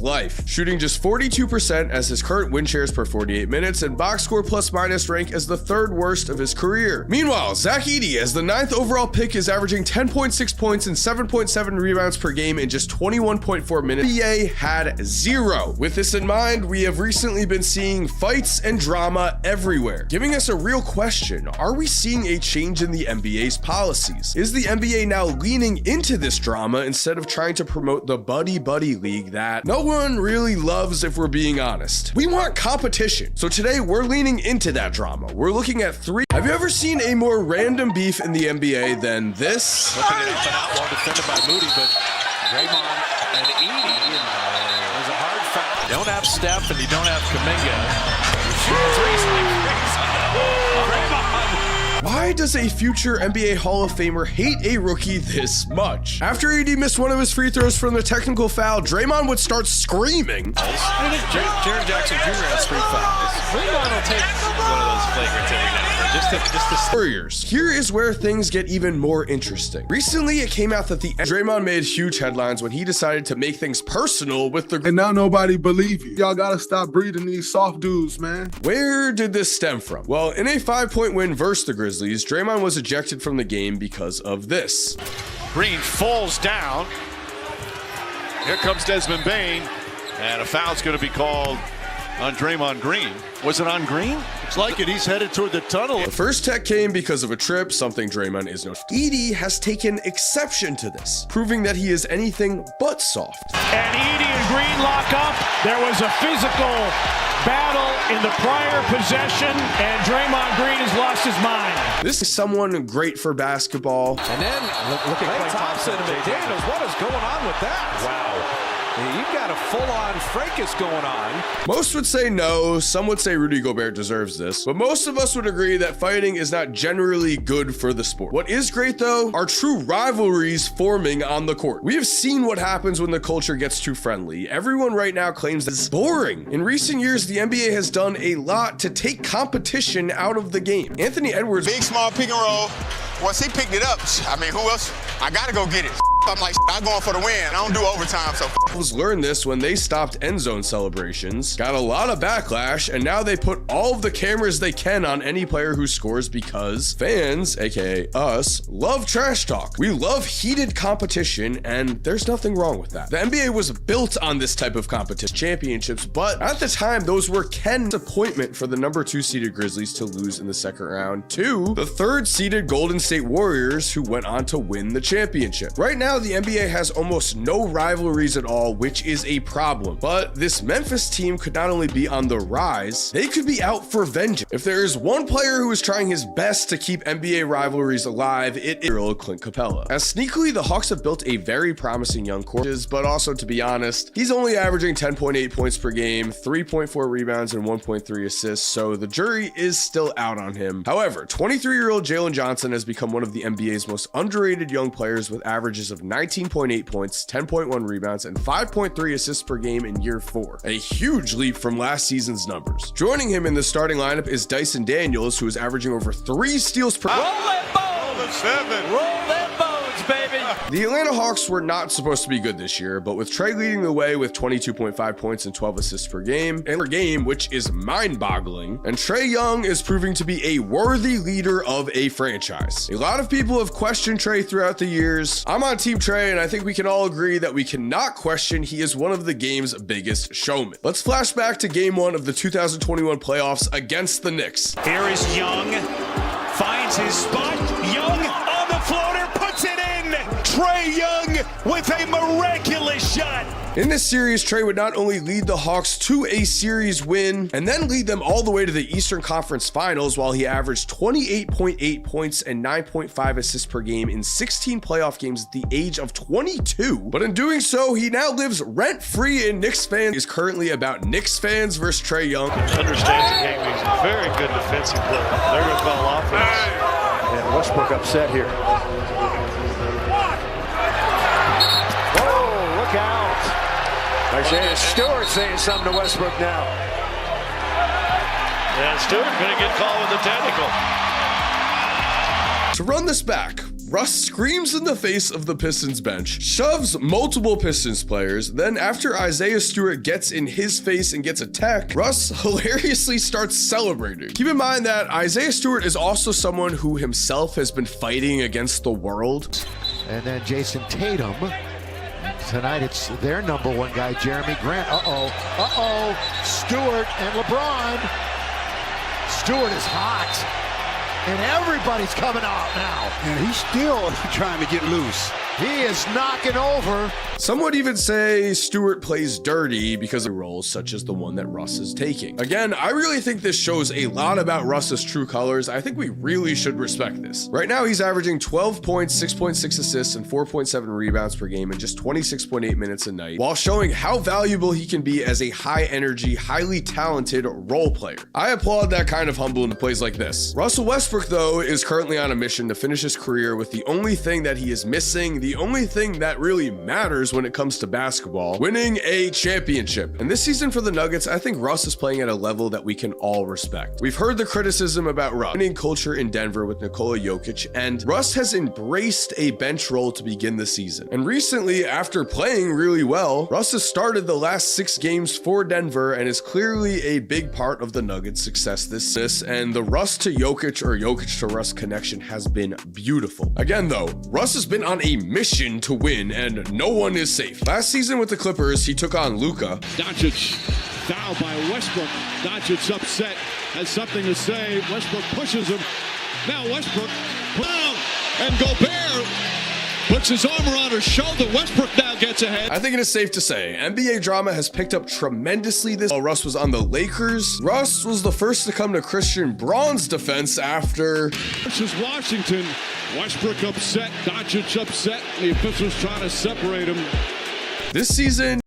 life, shooting just 42% as his current win shares per 48 minutes and box score plus minus rank as the third worst of his career. Meanwhile, Zach Edey, as the 9th overall pick, is averaging 10.6 points and 7.7 rebounds per game in just 21.4 minutes. NBA had 0. With this in mind, we have recently been seeing fights and drama everywhere, giving us a real question. Are we seeing a change in the NBA's policies? Is the NBA now leaning into this drama instead of trying to promote the buddy-buddy league that no one really loves, if we're being honest? We want competition. So today we're leaning into that drama. We're looking at 3. Have you ever seen a more random beef in the NBA than this? Looking at it, out well defended by Moody, but Draymond and Edey. There's a hard foul. You don't have Steph and you don't have Kuminga. Why does a future NBA Hall of Famer hate a rookie this much? After AD missed one of his free throws from the technical foul, Draymond would start screaming. Jaren Jackson Jr. has 3 fouls. Draymond will take one of those flagrants every now and then. Just the Warriors. Here is where things get even more interesting. Recently, it came out that Draymond made huge headlines when he decided to make things personal with the. And now nobody believe you. Y'all gotta stop breeding these soft dudes, man. Where did this stem from? Well, in a 5-point win versus the Grizzlies, Draymond was ejected from the game because of this. Green falls down. Here comes Desmond Bane, and a foul's going to be called on Draymond Green. Was it on Green? Looks like it. He's headed toward the tunnel. The first tech came because of a trip, something Draymond is known for. Edey has taken exception to this, proving that he is anything but soft. And Edey and Green lock up. There was a physical battle in the prior possession, and Draymond Green has lost his mind. This is someone great for basketball. And then look at Klay Thompson and McDaniels. What is going on with that? Wow. You've got a full-on fracas going on. Most would say no, some would say Rudy Gobert deserves this, but most of us would agree that fighting is not generally good for the sport. What is great though, are true rivalries forming on the court. We have seen what happens when the culture gets too friendly. Everyone right now claims that it's boring. In recent years, the NBA has done a lot to take competition out of the game. Anthony Edwards. Big, small pick and roll. Once he picked it up, I mean, who else? I gotta go get it. I'm like, I'm going for the win. I don't do overtime, so. Learned this when they stopped end zone celebrations, got a lot of backlash, and now they put all of the cameras they can on any player who scores because fans, aka us, love trash talk. We love heated competition, and there's nothing wrong with that. The NBA was built on this type of competition, championships, but at the time, those were Ken's disappointment for the number 2 seeded Grizzlies to lose in the second round to the 3rd seeded Golden State Warriors, who went on to win the championship. Right now, the NBA has almost no rivalries at all, which is a problem. But this Memphis team could not only be on the rise, they could be out for vengeance. If there is one player who is trying his best to keep NBA rivalries alive, it is Clint Capella. As sneakily, the Hawks have built a very promising young core, but also, to be honest, he's only averaging 10.8 points per game, 3.4 rebounds, and 1.3 assists, so the jury is still out on him. However, 23-year-old Jalen Johnson has become one of the NBA's most underrated young players with averages of 19.8 points, 10.1 rebounds, and 5.3 assists per game in year 4. A huge leap from last season's numbers. Joining him in the starting lineup is Dyson Daniels, who is averaging over 3 steals per game. Roll that bones! Roll that bones, baby! The Atlanta Hawks were not supposed to be good this year, but with Trae leading the way with 22.5 points and 12 assists per game, which is mind-boggling, and Trae Young is proving to be a worthy leader of a franchise. A lot of people have questioned Trae throughout the years. I'm on Team Trae, and I think we can all agree that we cannot question he is one of the game's biggest showmen. Let's flash back to Game 1 of the 2021 playoffs against the Knicks. Here is Young, finds his spot. Young on the floater, puts it in. Trae Young with a miraculous shot. In this series, Trae would not only lead the Hawks to a series win, and then lead them all the way to the Eastern Conference Finals, while he averaged 28.8 points and 9.5 assists per game in 16 playoff games at the age of 22. But in doing so, he now lives rent-free in Knicks fans. Is currently about Knicks fans versus Trae Young. Understands the game. He's a very good defensive player. They're going to call offense. And Westbrook upset here. Whoa, look out. Isaiah Stewart saying something to Westbrook now. Yeah, Stewart going to get called with the technical. To run this back, Russ screams in the face of the Pistons bench, shoves multiple Pistons players, then after Isaiah Stewart gets in his face and gets attacked, Russ hilariously starts celebrating. Keep in mind that Isaiah Stewart is also someone who himself has been fighting against the world. And then Jason Tatum. Tonight it's their number one guy, Jeremy Grant. Stewart and LeBron. Stewart is hot. And everybody's coming out now. And he's still trying to get loose. He is knocking over. Some would even say Stewart plays dirty because of roles such as the one that Russ is taking. Again, I really think this shows a lot about Russ's true colors. I think we really should respect this. Right now, he's averaging 12 points, 6.6 assists, and 4.7 rebounds per game in just 26.8 minutes a night, while showing how valuable he can be as a high-energy, highly talented role player. I applaud that kind of humble in plays like this. Russell Westbrook, though, is currently on a mission to finish his career with the only thing that he is missing, the only thing that really matters when it comes to basketball, winning a championship. And this season for the Nuggets, I think Russ is playing at a level that we can all respect. We've heard the criticism about Russ winning culture in Denver with Nikola Jokic, and Russ has embraced a bench role to begin the season. And recently, after playing really well, Russ has started the last 6 games for Denver and is clearly a big part of the Nuggets' success this and the Russ to Jokic or Jokic to Russ connection has been beautiful. Again though, Russ has been on a mission to win and no one is safe. Last season with the Clippers, he took on Luka. Doncic fouled by Westbrook. Doncic upset, has something to say. Westbrook pushes him. Now Westbrook down and Gobert puts his arm around her shoulder. Westbrook now gets ahead. I think it is safe to say NBA drama has picked up tremendously this while Russ was on the Lakers. Russ was the first to come to Christian Braun's defense after Versus Washington. Westbrook upset. Doncic upset. The officials trying to separate him. this season.